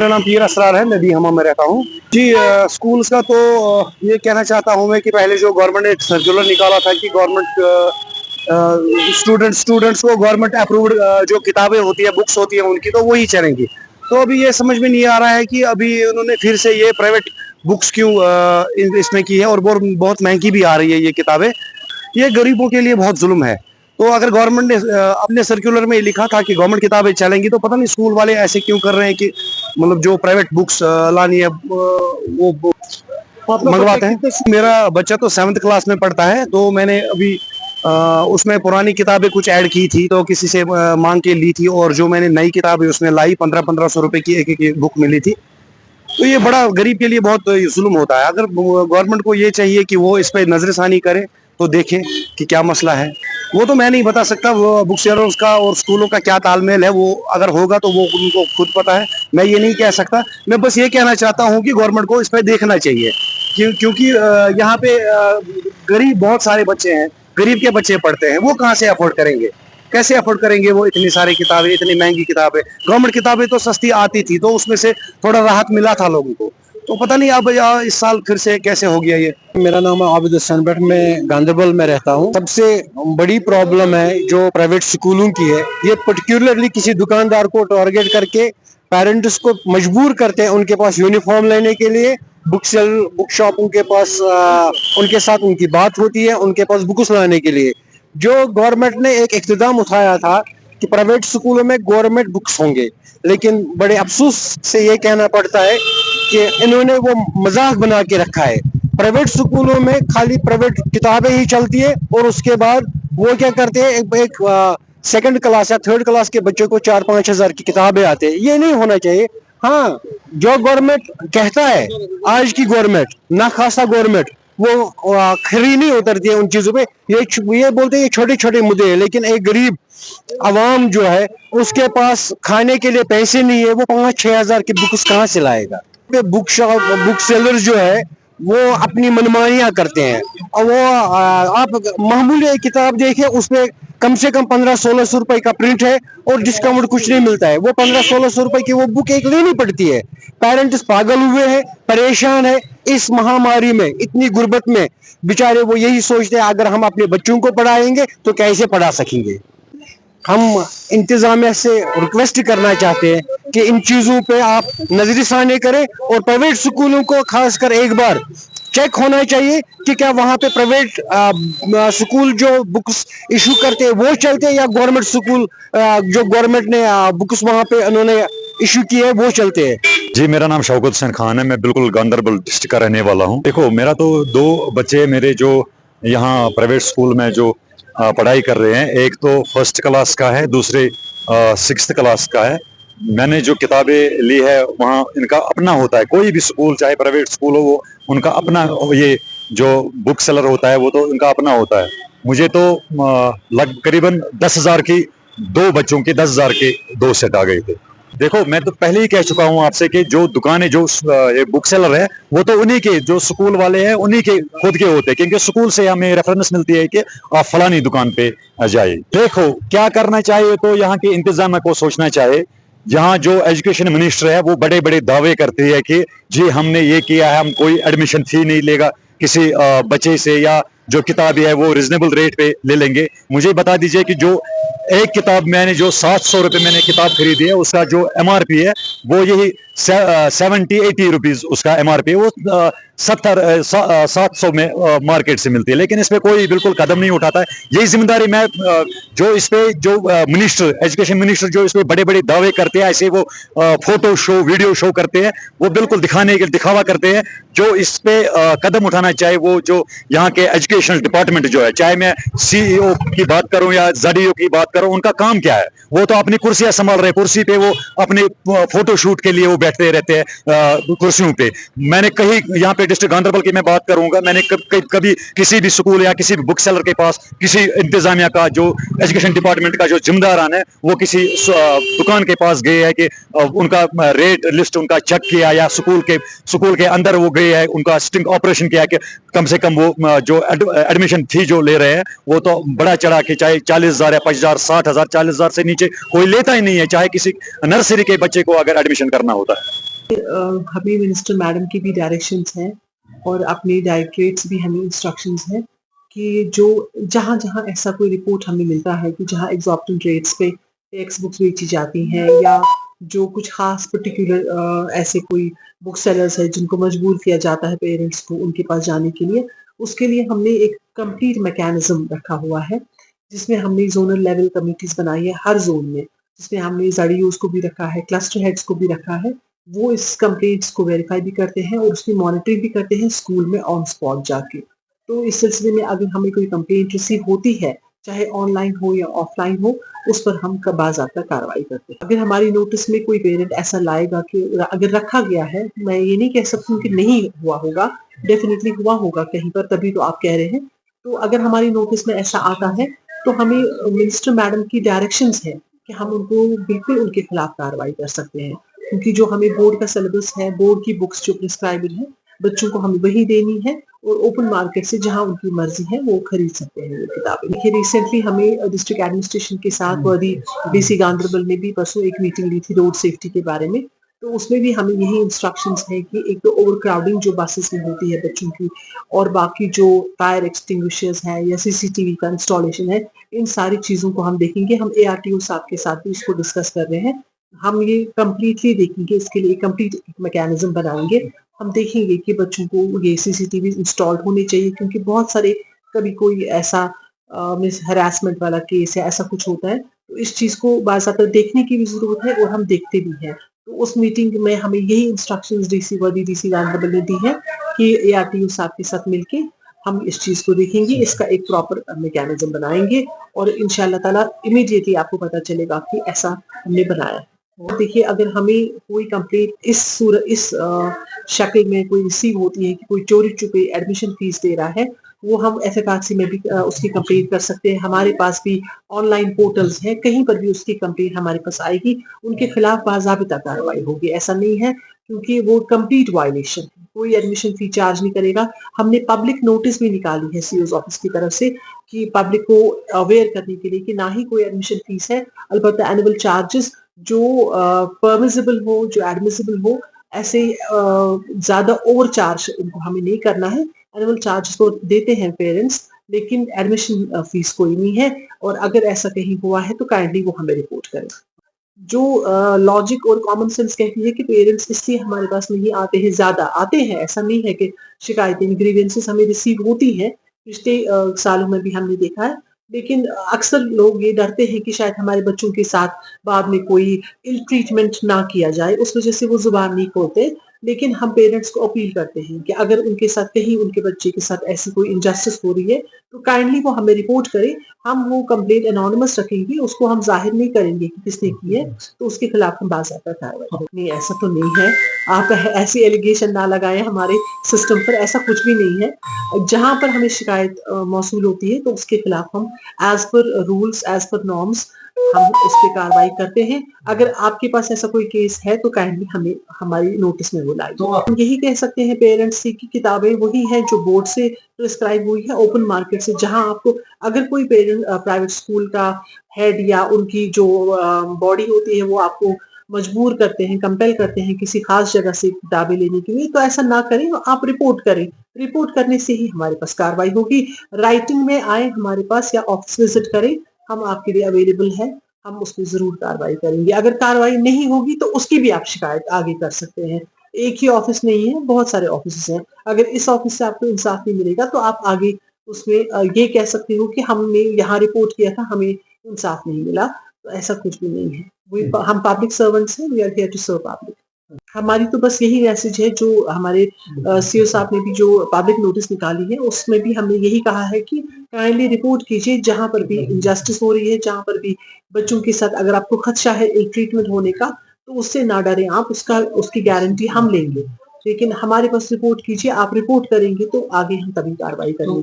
मेरा नाम पीर असरार है, मैं भी हमा में रहता हूँ जी। स्कूल्स का तो ये कहना चाहता हूँ मैं कि पहले जो गवर्नमेंट ने एक सर्कुलर निकाला था कि गवर्नमेंट स्टूडेंट्स को गवर्नमेंट अप्रूव्ड जो किताबें होती है, बुक्स होती है उनकी, तो वही चलेंगी। तो अभी ये समझ में नहीं आ रहा है कि अभी उन्होंने फिर से ये प्राइवेट बुक्स क्यों इसमें की है, और बहुत महंगी भी आ रही है ये किताबें। ये गरीबों के लिए बहुत जुल्म है। तो अगर गवर्नमेंट ने अपने सर्कुलर में लिखा था कि गवर्नमेंट किताबें चलेंगी, तो पता नहीं स्कूल वाले ऐसे क्यों कर रहे हैं कि मतलब जो प्राइवेट बुक्स लानी है वो मंगवाते हैं। मेरा बच्चा तो 7th क्लास में पढ़ता है, तो मैंने अभी उसमें पुरानी किताबें कुछ ऐड की थी, तो किसी से मांग के ली थी, और जो मैंने नई किताबें उसमें लाई 1500 रुपए की एक बुक मिली थी। तो ये बड़ा गरीब के लिए बहुत जुल्म होता है। अगर गवर्नमेंट को ये चाहिए कि वो इस पे नजरसानी करे, तो देखें कि क्या मसला है। वो तो मैं नहीं बता सकता, वो बुक सेलर्स का और स्कूलों का क्या तालमेल है, वो अगर होगा तो वो उनको खुद पता है, मैं ये नहीं कह सकता। मैं बस ये कहना चाहता हूँ कि गवर्नमेंट को इस पे देखना चाहिए, क्योंकि यहाँ पे गरीब बहुत सारे बच्चे हैं, गरीब के बच्चे पढ़ते हैं, वो कहाँ से अफोर्ड करेंगे, कैसे अफोर्ड करेंगे वो इतनी सारी किताबें, इतनी महंगी किताबें। गवर्नमेंट किताबें तो सस्ती आती थी, तो उसमें से थोड़ा राहत मिला था लोगों को। तो पता नहीं अब इस साल फिर से कैसे हो गया ये। मेरा नाम है आबिद हसन भट्ट, मैं गांधरबल में रहता हूँ। सबसे बड़ी प्रॉब्लम है जो प्राइवेट स्कूलों की है, ये पर्टिकुलरली किसी दुकानदार को टारगेट करके पेरेंट्स को मजबूर करते हैं उनके पास यूनिफॉर्म लेने के लिए। बुक शॉपों के पास उनके साथ उनकी बात होती है, उनके पास बुक्स लाने के लिए। जो गवर्नमेंट ने एक इक़्तिदाम उठाया था कि प्राइवेट स्कूलों में गवर्नमेंट बुक्स होंगे, लेकिन बड़े अफसोस से ये कहना पड़ता है कि इन्होंने वो मजाक बना के रखा है। प्राइवेट स्कूलों में खाली प्राइवेट किताबें ही चलती है, और उसके बाद वो क्या करते हैं, एक सेकंड क्लास या थर्ड क्लास के बच्चों को 4-5 हजार की किताबें आते हैं। ये नहीं होना चाहिए। हाँ, जो गवर्नमेंट कहता है, आज की गवर्नमेंट ना खासा गवर्नमेंट, वो खरी नहीं उतरती है उन चीजों पे। ये बोलते हैं ये छोटे छोटे मुद्दे हैं, लेकिन एक गरीब अवाम जो है उसके पास खाने के लिए पैसे नहीं है, वो 5-6 हजार की बुक्स कहाँ से लाएगा। बुक सेलर्स जो है वो अपनी मनमानियां करते हैं, और वो आप मामूली एक किताब देखें, उसमें कम से कम 1500-1600 रुपए का प्रिंट है, और डिस्काउंट कुछ नहीं मिलता है। वो 1500-1600 रुपए की वो बुक एक लेनी पड़ती है। पेरेंट्स पागल हुए हैं, परेशान है इस महामारी में, इतनी गुर्बत में। बेचारे वो यही सोचते हैं अगर हम अपने बच्चों को पढ़ाएंगे तो कैसे पढ़ा सकेंगे। हम इंतजामिया से रिक्वेस्ट करना चाहते हैं कि इन चीजों पे आप नजरसानी करें, और प्राइवेट स्कूलों को खासकर एक बार चेक होना चाहिए कि क्या वहाँ पे प्राइवेट स्कूल जो बुक्स इशू करते हैं वो चलते हैं, या गवर्नमेंट स्कूल जो गवर्नमेंट ने बुक्स वहाँ पे उन्होंने इशू किए हैं वो चलते हैं। जी, मेरा नाम शौकत हुसैन खान है, मैं बिल्कुल गांधरबल डिस्ट्रिक्ट का रहने वाला हूँ। देखो, मेरा तो 2 बच्चे मेरे जो यहाँ प्राइवेट स्कूल में जो पढ़ाई कर रहे हैं, एक तो 1st क्लास का है, दूसरे 6th क्लास का है। मैंने जो किताबें ली है वहाँ इनका अपना होता है, कोई भी स्कूल चाहे प्राइवेट स्कूल हो, वो उनका अपना, ये जो बुक सेलर होता है वो तो उनका अपना होता है। मुझे तो करीबन 10,000 की 2 बच्चों के 10,000 के 2 सेट आ गए थे। देखो, मैं तो पहले ही कह चुका हूँ आपसे कि जो दुकानें, जो ये बुक सेलर है, वो तो उन्हीं के, जो स्कूल वाले हैं उन्हीं के खुद के होते हैं, क्योंकि स्कूल से हमें रेफरेंस मिलती है कि आप फलानी दुकान पे जाइए। देखो, क्या करना चाहिए, तो यहाँ के इंतजाम को सोचना चाहिए। यहाँ जो एजुकेशन मिनिस्टर है वो बड़े बड़े दावे करते हैं कि जी हमने ये किया है, हम कोई एडमिशन फी नहीं लेगा किसी बच्चे से, या जो किताब है वो रिजनेबल रेट पे ले लेंगे। मुझे बता दीजिए कि जो एक किताब मैंने जो 700 रुपये मैंने किताब खरीदी है, उसका जो MRP है वो यही 70-80 रुपीज उसका MRP है। वो 700 में मार्केट से मिलती है, लेकिन इस पे कोई बिल्कुल कदम नहीं उठाता है। यही जिम्मेदारी मैं जो इस पे जो मिनिस्टर, एजुकेशन मिनिस्टर जो इस पे बड़े बड़े दावे करते हैं, ऐसे वो फोटो शो, वीडियो शो करते हैं, वो बिल्कुल दिखावा करते हैं। जो इस पे कदम उठाना चाहिए, वो जो यहाँ के एजुकेशनल डिपार्टमेंट जो है, चाहे मैं CEO की बात करूं या ZDO की बात करूं, उनका काम क्या है? वो तो अपनी कुर्सियां संभाल रहे, कुर्सी पे वो अपने फोटो शूट के लिए वो बैठते रहते हैं कुर्सियों पे। मैंने कहीं यहाँ पे डिस्ट्रिक्ट गांधरबल की मैं बात करूंगा, मैंने कभी किसी भी स्कूल या किसी भी बुक सेलर के पास, किसी इंतजामिया का, जो एजुकेशन डिपार्टमेंट का जो जिम्मेदारान है, वो किसी दुकान के पास गए हैं कि उनका रेट लिस्ट उनका चेक किया, या स्कूल के अंदर वो गए हैं, उनका स्टिंग ऑपरेशन किया कि कम से कम वो जो एडमिशन फी जो ले रहे हैं वो तो बड़ा चढ़ा के, चाहे 40,000 या 50,000, 60,000, 40,000 से नीचे कोई लेता ही नहीं है, चाहे किसी नर्सरी के बच्चे को अगर एडमिशन करना होता है। हमें मिनिस्टर मैडम की भी डायरेक्शंस हैं और अपने डायरेक्टरेट्स भी हमें इंस्ट्रक्शंस हैं कि जो जहाँ जहाँ ऐसा कोई रिपोर्ट हमें मिलता है कि जहाँ एग्जॉर्बिटेंट रेट्स पे टेक्स्ट बुक्स बेची जाती हैं या जो कुछ खास पर्टिकुलर ऐसे कोई बुक सेलर्स है जिनको मजबूर किया जाता है पेरेंट्स को उनके पास जाने के लिए, उसके लिए हमने एक कंप्लीट मैकेनिज्म रखा हुआ है जिसमें हमने जोनल लेवल कमिटीज बनाई है हर जोन में, जिसमें हमने जड़ीओस को भी रखा है, क्लस्टर हेड्स को भी रखा है। वो इस कंप्लेंट्स को वेरीफाई भी करते हैं और उसकी मॉनिटरिंग भी करते हैं स्कूल में ऑन स्पॉट जाके। तो इस सिलसिले में अगर हमें कोई कंप्लेंट रिसीव होती है, चाहे ऑनलाइन हो या ऑफलाइन हो, उस पर हम बाज़ाब्ता कार्रवाई करते हैं। अगर हमारी नोटिस में कोई पेरेंट ऐसा लाएगा कि अगर रखा गया है, मैं ये नहीं कह सकती हूँ कि नहीं हुआ होगा, डेफिनेटली हुआ होगा कहीं पर, तभी तो आप कह रहे हैं। तो अगर हमारी नोटिस में ऐसा आता है तो हमें मिनिस्टर मैडम की डायरेक्शंस है कि हम उनको बिल्कुल उनके खिलाफ कार्रवाई कर सकते हैं, क्योंकि जो हमें बोर्ड का सिलेबस है, बोर्ड की बुक्स जो प्रिस्क्राइब्ड है, बच्चों को हमें वही देनी है और ओपन मार्केट से जहां उनकी मर्जी है वो खरीद सकते हैं ये किताबें। देखिए रिसेंटली हमें डिस्ट्रिक्ट एडमिनिस्ट्रेशन के साथ वर्दी डीसी गांधरबल ने भी परसों एक मीटिंग ली थी रोड सेफ्टी के बारे में, तो उसमें भी हमें यही इंस्ट्रक्शंस है कि एक तो ओवर क्राउडिंग जो बसेस में होती है बच्चों की, और बाकी जो फायर एक्सटिंग्विशर्स है या सीसीटीवी का इंस्टॉलेशन है, इन सारी चीजों को हम देखेंगे। हम एआरटीओ साहब के साथ भी इसको डिस्कस कर रहे हैं। हम ये कंप्लीटली देखेंगे, इसके लिए कंप्लीट मैकेनिज्म बनाएंगे। हम देखेंगे कि बच्चों को ये सीसीटीवी इंस्टॉल्ड होने चाहिए, क्योंकि बहुत सारे कभी कोई ऐसा मिस हरासमेंट वाला केस है, ऐसा कुछ होता है, तो इस चीज को बाज़ाब्ता देखने की भी जरूरत है और हम देखते भी हैं। तो उस मीटिंग में हमें यही इंस्ट्रक्शंस डीसी गांधरबल ने दी है कि एआरटीओ साहब के साथ मिलके हम इस चीज को देखेंगे, इसका एक प्रॉपर मैकेनिज्म बनाएंगे और इंशाल्लाह ताला इमीडिएटली आपको पता चलेगा कि ऐसा हमने बनाया है। देखिए अगर हमें कोई कंप्लेंट इस शक्ल में कोई रिसीव होती है कि कोई चोरी छुपे एडमिशन फीस दे रहा है, वो हम एफएफआरसी में भी उसकी कंप्लेंट कर सकते हैं। हमारे पास भी ऑनलाइन पोर्टल्स हैं, कहीं पर भी उसकी कंप्लेंट हमारे पास आएगी, उनके खिलाफ बाज़ाब्ता कार्रवाई होगी। ऐसा नहीं है, क्योंकि वो कंप्लीट वायलेशन है, कोई एडमिशन फी चार्ज नहीं करेगा। हमने पब्लिक नोटिस भी निकाली है सीओ ऑफिस की तरफ से कि पब्लिक को अवेयर करने के लिए कि ना ही कोई एडमिशन फीस है, अलबत्ता एनुअल चार्जेस जो परमिसिबल हो, जो एडमिसिबल हो, ऐसे ज्यादा ओवर चार्ज उनको हमें नहीं करना है। एनुअल चार्ज तो देते हैं पेरेंट्स, लेकिन एडमिशन फीस कोई नहीं है, और अगर ऐसा कहीं हुआ है तो काइंडली वो हमें रिपोर्ट करें। जो लॉजिक और कॉमन सेंस कहती है कि पेरेंट्स इसलिए हमारे पास नहीं आते हैं, ज्यादा आते हैं, ऐसा नहीं है कि शिकायतें ग्रीवेंसेस हमें रिसीव होती हैं, पिछले सालों में भी हमने देखा है, लेकिन अक्सर लोग ये डरते हैं कि शायद हमारे बच्चों के साथ बाद में कोई इल ट्रीटमेंट ना किया जाए, उस वजह से वो जुबान नहीं खोलते। लेकिन हम पेरेंट्स को अपील करते हैं कि अगर उनके साथ कहीं उनके बच्चे के साथ ऐसी कोई इनजस्टिस हो रही है तो काइंडली वो हमें रिपोर्ट करें। हम वो कंप्लेंट एनोनिमस रखेंगे, उसको हम जाहिर नहीं करेंगे कि किसने की है, तो उसके खिलाफ हम बाज़ाब्ता कार्रवाई। नहीं, ऐसा तो नहीं है, आप ऐसी एलिगेशन ना लगाएं हमारे सिस्टम पर, ऐसा कुछ भी नहीं है। जहां पर हमें शिकायत मौसूल होती है तो उसके खिलाफ हम as per rules, as per norms हम उस पर कार्रवाई करते हैं। अगर आपके पास ऐसा कोई केस है तो काइंडली हमें हमारी नोटिस में बुलाइए। तो हम यही कह सकते हैं पेरेंट्स से कि किताबें वही हैं जो बोर्ड से प्रिस्क्राइब हुई है, ओपन मार्केट से, जहां आपको अगर कोई पेरेंट प्राइवेट स्कूल का हेड या उनकी जो बॉडी होती है वो आपको मजबूर करते हैं, कंपेल करते हैं किसी खास जगह से किताबें लेने के लिए, तो ऐसा ना करें, आप रिपोर्ट करें। रिपोर्ट करने से ही हमारे पास कार्रवाई होगी। राइटिंग में आए हमारे पास या ऑफिस विजिट करें, हम आपके लिए अवेलेबल है, हम उस पर जरूर कार्रवाई करेंगे। अगर कार्रवाई नहीं होगी तो उसकी भी आप शिकायत आगे कर सकते हैं। एक ही ऑफिस नहीं है, बहुत सारे ऑफिस हैं। अगर इस ऑफिस से आपको इंसाफ नहीं मिलेगा तो आप आगे उसमें ये कह सकते हो कि हमने यहाँ रिपोर्ट किया था, हमें इंसाफ नहीं मिला, तो ऐसा कुछ भी नहीं है। हम पब्लिक सर्वेंट्स हैं, we are here to serve public. हमारी तो बस यही मैसेज है, जो हमारे सीओ साहब ने भी जो पब्लिक नोटिस निकाली है उसमें भी हमने यही कहा है कि काइंडली रिपोर्ट कीजिए जहां पर भी इनजस्टिस हो रही है, जहां पर भी बच्चों के साथ अगर आपको खदशा है इल ट्रीटमेंट होने का, तो उससे ना डरें आप, उसकी गारंटी हम लेंगे। लेकिन हमारे पास रिपोर्ट कीजिए, आप रिपोर्ट करेंगे तो आगे हम तभी कार्रवाई करेंगे।